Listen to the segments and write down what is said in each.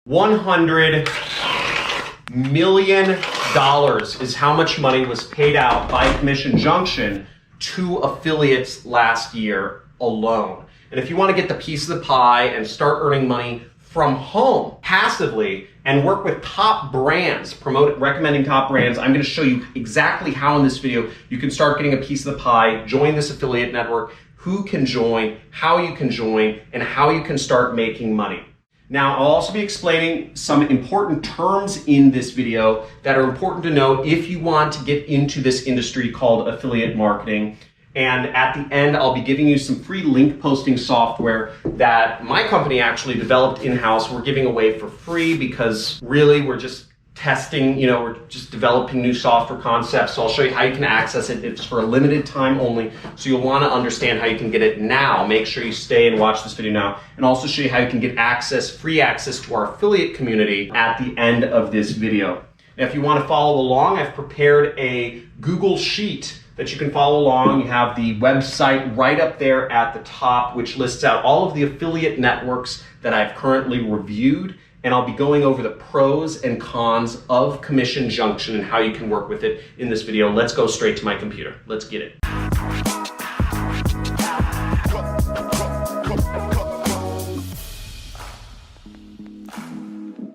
$100 million is how much money was paid out by Commission Junction to affiliates last year alone. And if you want to get the piece of the pie and start earning money from home passively and work with top brands, recommending top brands, I'm going to show you exactly how in this video you can start getting a piece of the pie, join this affiliate network, who can join, how you can join, and how you can start making money. Now, I'll also be explaining some important terms in this video that are important to know if you want to get into this industry called affiliate marketing. And at the end, I'll be giving you some free link posting software that my company actually developed in-house. We're giving away for free because really we're just testing, we're just developing new software concepts. So I'll show you how you can access it. It's for a limited time only. So you'll want to understand how you can get it now. Make sure you stay and watch this video now, and also show you how you can get free access to our affiliate community at the end of this video. Now, if you want to follow along, I've prepared a Google Sheet that you can follow along. You have the website right up there at the top, which lists out all of the affiliate networks that I've currently reviewed. And I'll be going over the pros and cons of Commission Junction and how you can work with it in this video. Let's go straight to my computer. Let's get it.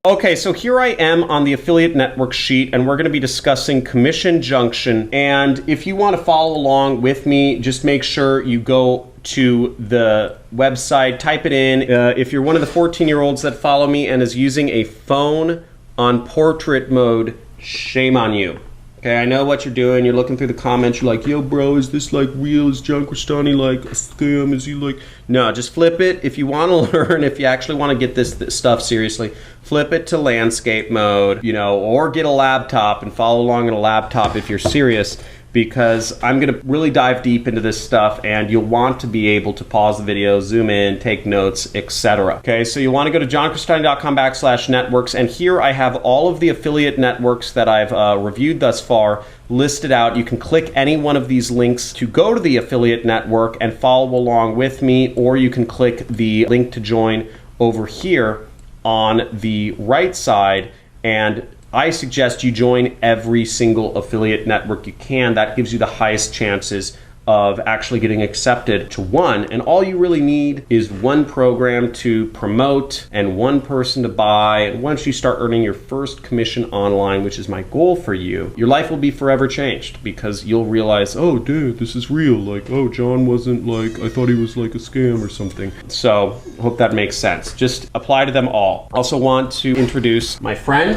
Okay, so here I am on the affiliate network sheet, and we're going to be discussing Commission Junction. And if you want to follow along with me, just make sure you go to the website, type it in. If you're one of the 14-year-olds that follow me and is using a phone on portrait mode, shame on you. Okay, I know what you're doing. You're looking through the comments. You're like, yo, bro, is this like real? Is John Crestani like a scam? Is he like... No, just flip it. If you want to learn, if you actually want to get this stuff seriously, flip it to landscape mode, or get a laptop and follow along on a laptop if you're serious, because I'm going to really dive deep into this stuff, and you'll want to be able to pause the video, zoom in, take notes, etc. Okay, so you want to go to johncrestani.com/networks, and here I have all of the affiliate networks that I've reviewed thus far listed out. You can click any one of these links to go to the affiliate network and follow along with me, or you can click the link to join over here on the right side, and I suggest you join every single affiliate network you can. That gives you the highest chances of actually getting accepted to one. And all you really need is one program to promote and one person to buy. And once you start earning your first commission online, which is my goal for you, your life will be forever changed, because you'll realize, oh, dude, this is real. Like, oh, John wasn't like, I thought he was like a scam or something. So hope that makes sense. Just apply to them all. Also want to introduce my friend,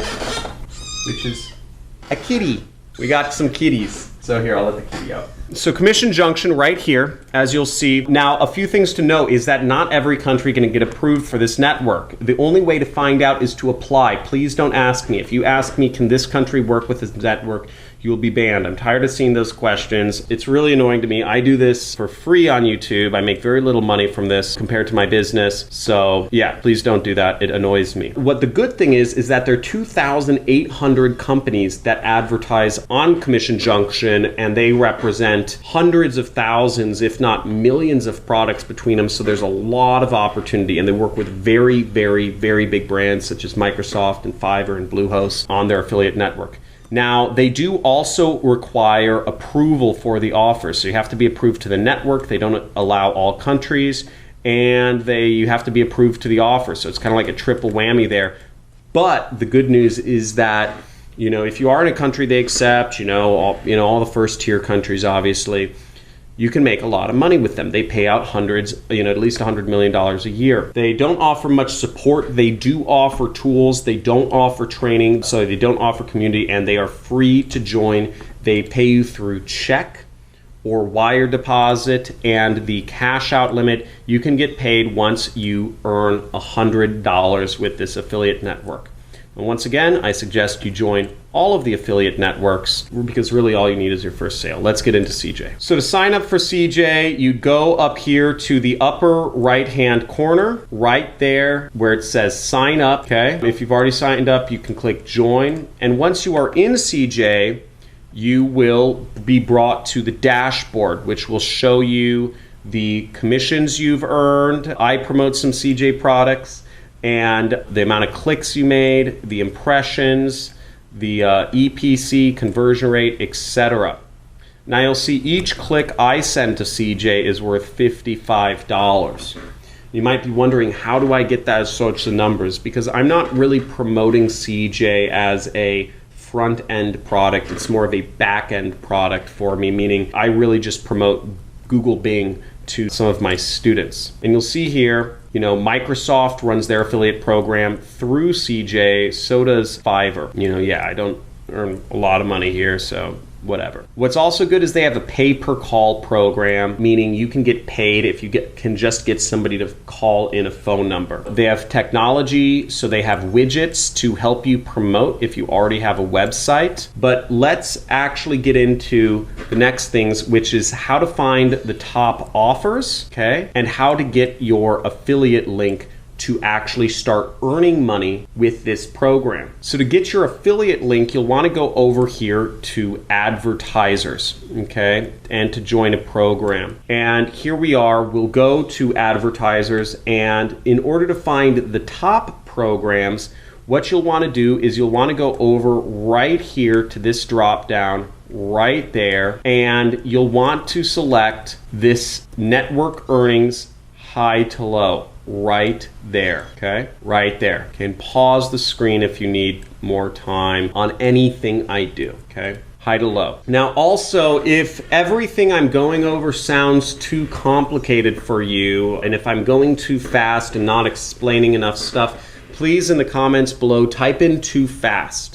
which is a kitty. We got some kitties. So here, I'll let the kitty out. So Commission Junction right here, as you'll see. Now, a few things to know is that not every country can get approved for this network. The only way to find out is to apply. Please don't ask me. If you ask me, can this country work with this network, you will be banned. I'm tired of seeing those questions. It's really annoying to me. I do this for free on YouTube. I make very little money from this compared to my business. So yeah, please don't do that. It annoys me. What the good thing is that there are 2,800 companies that advertise on Commission Junction, and they represent hundreds of thousands, if not millions of products between them. So there's a lot of opportunity, and they work with very, very, very big brands such as Microsoft and Fiverr and Bluehost on their affiliate network. Now, they do also require approval for the offer. So you have to be approved to the network. They don't allow all countries, and you have to be approved to the offer. So it's kind of like a triple whammy there. But the good news is that, if you are in a country they accept, all the first tier countries, obviously, you can make a lot of money with them. They pay out hundreds, at least $100 million a year. They don't offer much support. They do offer tools. They don't offer training. So they don't offer community, and they are free to join. They pay you through check or wire deposit, and the cash out limit, you can get paid once you earn $100 with this affiliate network. And once again, I suggest you join all of the affiliate networks, because really all you need is your first sale. Let's get into CJ. So to sign up for CJ, you go up here to the upper right-hand corner, right there where it says sign up, okay? If you've already signed up, you can click join. And once you are in CJ, you will be brought to the dashboard, which will show you the commissions you've earned. I promote some CJ products. and the amount of clicks you made, the impressions, the EPC, conversion rate, etc. Now you'll see each click I send to CJ is worth $55. You might be wondering, how do I get those sorts of numbers? Because I'm not really promoting CJ as a front-end product. It's more of a back-end product for me, meaning I really just promote Google Bing to some of my students. And you'll see here, you know, Microsoft runs their affiliate program through CJ, so does Fiverr. You know, yeah, I don't earn a lot of money here, so whatever. What's also good is they have a pay-per-call program, meaning you can get paid if you can just get somebody to call in a phone number. They have technology, so they have widgets to help you promote if you already have a website. But let's actually get into the next things, which is how to find the top offers, okay, and how to get your affiliate link to actually start earning money with this program. So to get your affiliate link, you'll want to go over here to advertisers, okay, and to join a program. And here we are, we'll go to advertisers, and in order to find the top programs, what you'll want to do is you'll want to go over right here to this drop down right there, and you'll want to select this network earnings high to low. Right there, okay? Right there. Okay, and pause the screen if you need more time on anything I do, okay? High to low. Now also, if everything I'm going over sounds too complicated for you, and if I'm going too fast and not explaining enough stuff, please in the comments below type in too fast.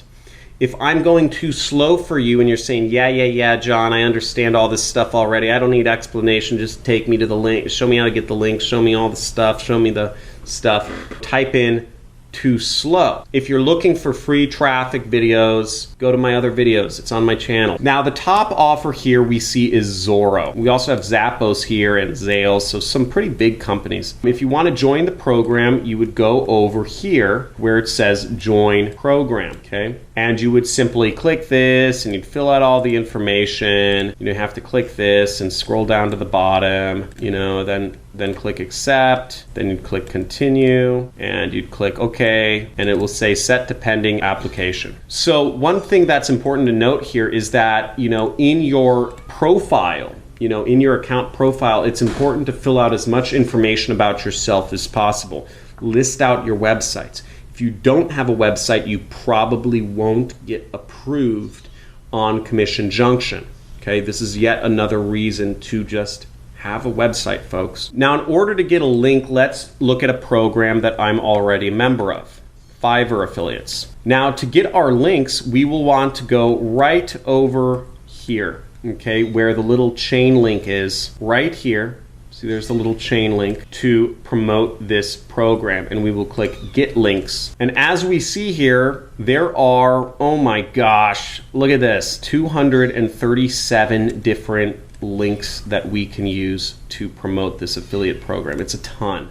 If I'm going too slow for you and you're saying, yeah, John, I understand all this stuff already, I don't need explanation, just take me to the link, show me how to get the link, show me all the stuff, show me the stuff, type in too slow. If you're looking for free traffic videos, go to my other videos. It's on my channel. Now the top offer here we see is Zorro. We also have Zappos here and Zales, so some pretty big companies. If you want to join the program, you would go over here where it says join program, okay? And you would simply click this and you'd fill out all the information. You have to click this and scroll down to the bottom, you know, then click accept, then you'd click continue, and you'd click OK, and it will say set to pending application. So one thing that's important to note here is that, you know, in your profile, you know, in your account profile, it's important to fill out as much information about yourself as possible. List out your websites. If you don't have a website, you probably won't get approved on Commission Junction. Okay, this is yet another reason to just have a website, folks. Now, in order to get a link, let's look at a program that I'm already a member of, Fiverr Affiliates. Now, to get our links, we will want to go right over here, okay, where the little chain link is, right here. See, there's the little chain link to promote this program, and we will click Get Links. And as we see here, there are, oh my gosh, look at this, 237 different links that we can use to promote this affiliate program. It's a ton.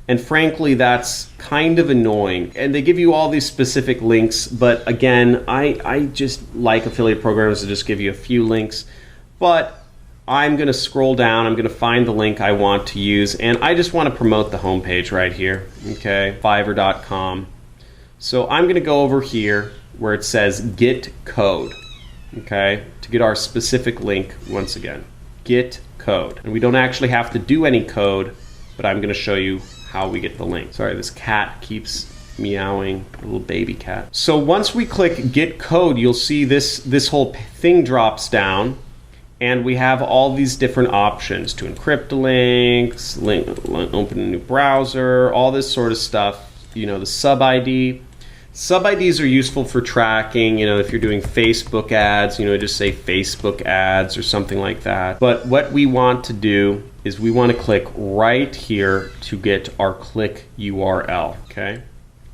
And frankly, that's kind of annoying. And they give you all these specific links, but again, I just like affiliate programs to just give you a few links. But I'm going to scroll down, I'm going to find the link I want to use, and I just want to promote the homepage right here, okay, Fiverr.com. So I'm going to go over here where it says Get Code, okay, to get our specific link once again. Get code. And we don't actually have to do any code, but I'm going to show you how we get the link. Sorry, this cat keeps meowing, a little baby cat. So once we click Get Code, you'll see this whole thing drops down, and we have all these different options to encrypt the links, open a new browser, all this sort of stuff. You know, the sub ID. Sub IDs are useful for tracking, you know, if you're doing Facebook ads, you know, just say Facebook ads or something like that. But what we want to do is we want to click right here to get our click URL, okay?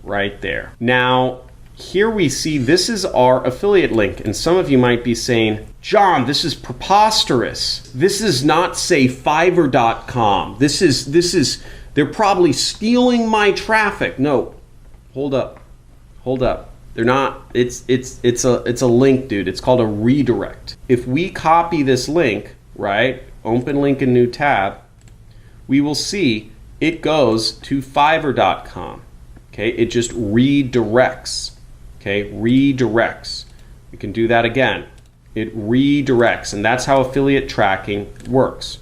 Right there. Now, here we see this is our affiliate link, and some of you might be saying, John, this is preposterous. This is not, say, Fiverr.com. This is, they're probably stealing my traffic. No, hold up. Hold up. They're not, it's a link, dude. It's called a redirect. If we copy this link, right, open link in new tab, we will see it goes to Fiverr.com. Okay, it just redirects. Okay, redirects. We can do that again. It redirects, and that's how affiliate tracking works.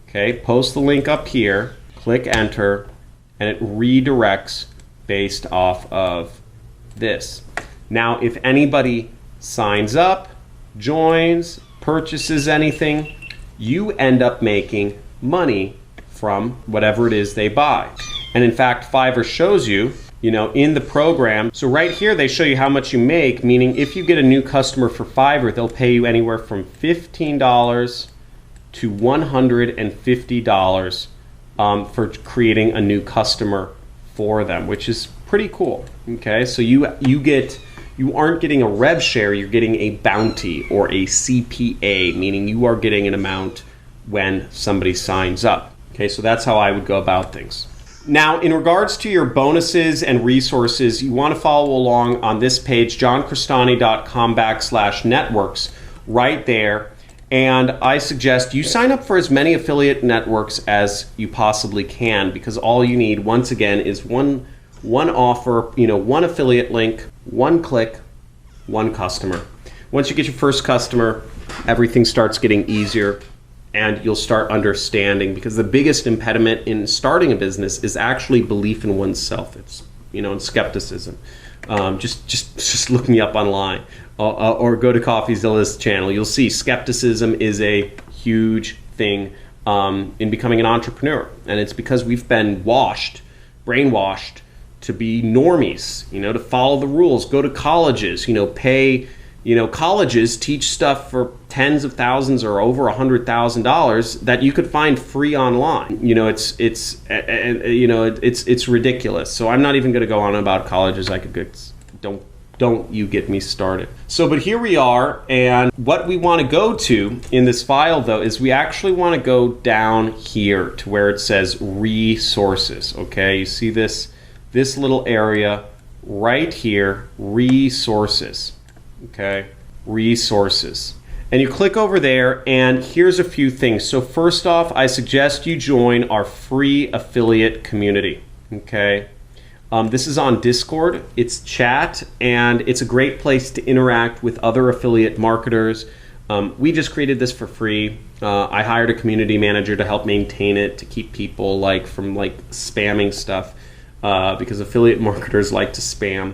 Okay, post the link up here, click enter, and it redirects based off of this. Now, if anybody signs up, joins, purchases anything, you end up making money from whatever it is they buy. And in fact, Fiverr shows you, in the program. So right here, they show you how much you make, meaning if you get a new customer for Fiverr, they'll pay you anywhere from $15 to $150 for creating a new customer for them, which is pretty cool. Okay, so you aren't getting a rev share, you're getting a bounty or a CPA, meaning you are getting an amount when somebody signs up. Okay, so that's how I would go about things. Now, in regards to your bonuses and resources, you want to follow along on this page, johncrestani.com/networks, right there. And I suggest you sign up for as many affiliate networks as you possibly can, because all you need, once again, is one offer, one affiliate link, one click, one customer. Once you get your first customer, everything starts getting easier, and you'll start understanding, because the biggest impediment in starting a business is actually belief in oneself. It's, and skepticism. Just look me up online or go to CoffeeZilla's channel. You'll see skepticism is a huge thing in becoming an entrepreneur. And it's because we've been brainwashed to be normies, to follow the rules, go to colleges, pay. Colleges teach stuff for tens of thousands or over $100,000 that you could find free online. It's ridiculous. So I'm not even going to go on about colleges. I could don't you get me started. So, but here we are, and what we want to go to in this file though is we actually want to go down here to where it says resources. Okay, you see this little area right here, resources. Okay, resources. And you click over there, and here's a few things. So first off, I suggest you join our free affiliate community. Okay, this is on Discord. It's chat, and it's a great place to interact with other affiliate marketers. We just created this for free. I hired a community manager to help maintain it, to keep people from spamming stuff, because affiliate marketers like to spam.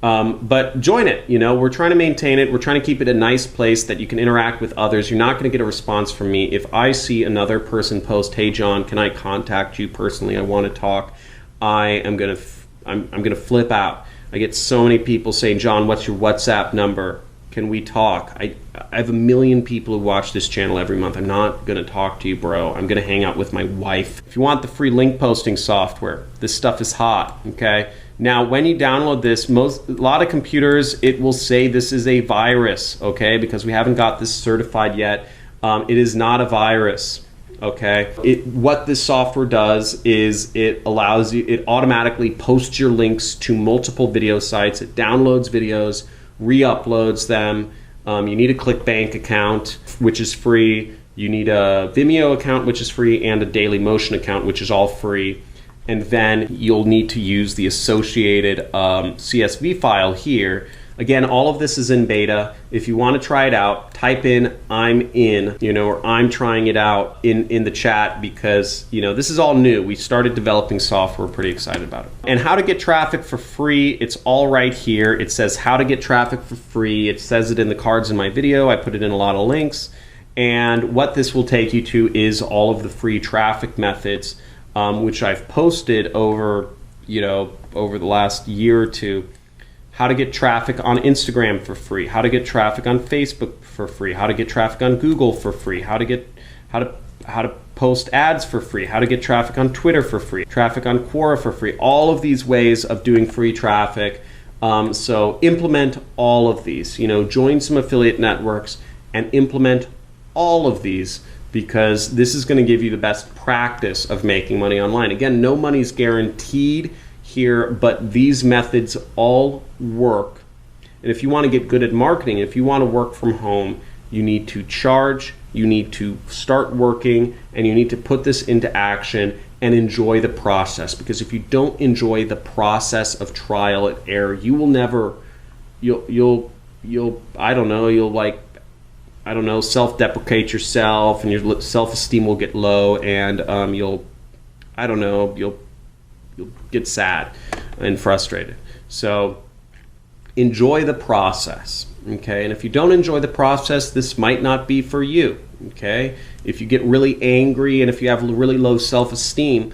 But join it. We're trying to maintain it. We're trying to keep it a nice place that you can interact with others. You're not going to get a response from me. If I see another person post, "Hey John, can I contact you personally? I want to talk," I'm going to flip out. I get so many people saying, "John, what's your WhatsApp number? Can we talk?" I have 1 million people who watch this channel every month. I'm not going to talk to you, bro. I'm going to hang out with my wife. If you want the free link posting software, this stuff is hot. Okay. Now, when you download this, a lot of computers, it will say this is a virus, okay, because we haven't got this certified yet. It is not a virus, okay. What this software does is it automatically posts your links to multiple video sites. It downloads videos, re-uploads them. You need a ClickBank account, which is free. You need a Vimeo account, which is free, and a Dailymotion account, which is all free. And then you'll need to use the associated CSV file here. Again, all of this is in beta. If you want to try it out, type in "I'm in," or "I'm trying it out" in the chat, because this is all new. We started developing software, pretty excited about it. And how to get traffic for free, it's all right here. It says how to get traffic for free. It says it in the cards in my video. I put it in a lot of links. And what this will take you to is all of the free traffic methods, which I've posted over the last year or two. How to get traffic on Instagram for free, how to get traffic on Facebook for free, how to get traffic on Google for free, how to post ads for free, how to get traffic on Twitter for free, traffic on Quora for free. All of these ways of doing free traffic. So implement all of these. Join some affiliate networks and implement all of these, because this is going to give you the best practice of making money online. Again, no money's guaranteed here, but these methods all work. And if you want to get good at marketing, if you want to work from home, you need to charge, you need to start working, and you need to put this into action and enjoy the process. Because if you don't enjoy the process of trial and error, you will never, you'll I don't know, you'll like, I don't know, self-deprecate yourself, and your self-esteem will get low, and you'll get sad and frustrated. So enjoy the process, okay? And if you don't enjoy the process, this might not be for you, okay? If you get really angry and if you have really low self-esteem,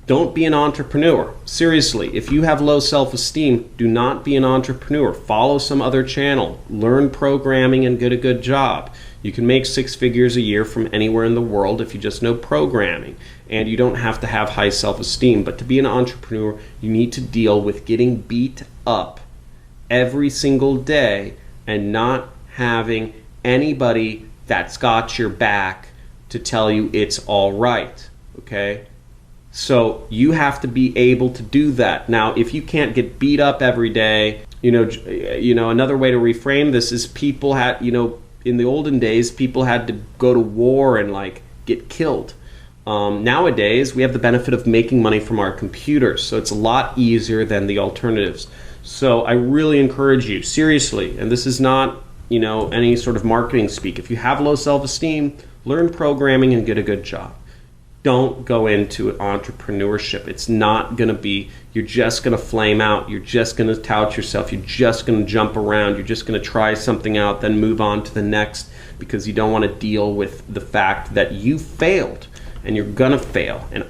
don't be an entrepreneur. Seriously, if you have low self-esteem, do not be an entrepreneur. Follow some other channel. Learn programming and get a good job. You can make 6 figures a year from anywhere in the world if you just know programming. And you don't have to have high self-esteem. But to be an entrepreneur, you need to deal with getting beat up every single day and not having anybody that's got your back to tell you it's all right, okay? So you have to be able to do that. Now, if you can't get beat up every day, you know, another way to reframe this is people had, in the olden days, people had to go to war and like get killed. Nowadays, we have the benefit of making money from our computers, so it's a lot easier than the alternatives. So I really encourage you, seriously, and this is not, any sort of marketing speak. If you have low self-esteem, learn programming and get a good job. Don't go into entrepreneurship. It's not going to be, you're just going to flame out. You're just going to tout yourself. You're just going to jump around. You're just going to try something out, then move on to the next, because you don't want to deal with the fact that you failed and you're going to fail. And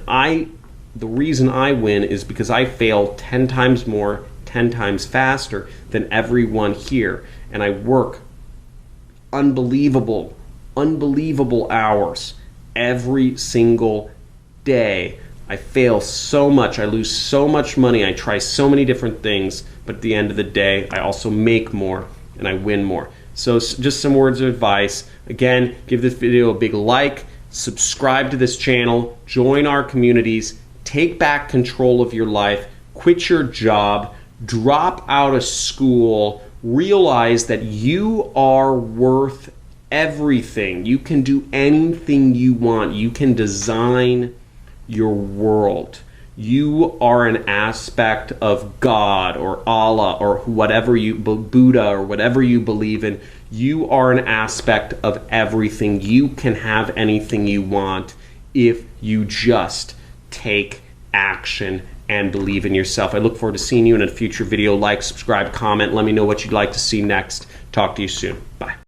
the reason I win is because I fail 10 times more, 10 times faster than everyone here. And I work unbelievable hours every single day. I fail so much, I lose so much money, I try so many different things, but at the end of the day, I also make more and I win more. So just some words of advice. Again, give this video a big like, subscribe to this channel, join our communities, take back control of your life, quit your job, drop out of school, realize that you are worth everything. You can do anything you want. You can design your world. You are an aspect of God or Allah or whatever Buddha or whatever you believe in. You are an aspect of everything. You can have anything you want if you just take action and believe in yourself. I look forward to seeing you in a future video. Like, subscribe, comment. Let me know what you'd like to see next. Talk to you soon. Bye.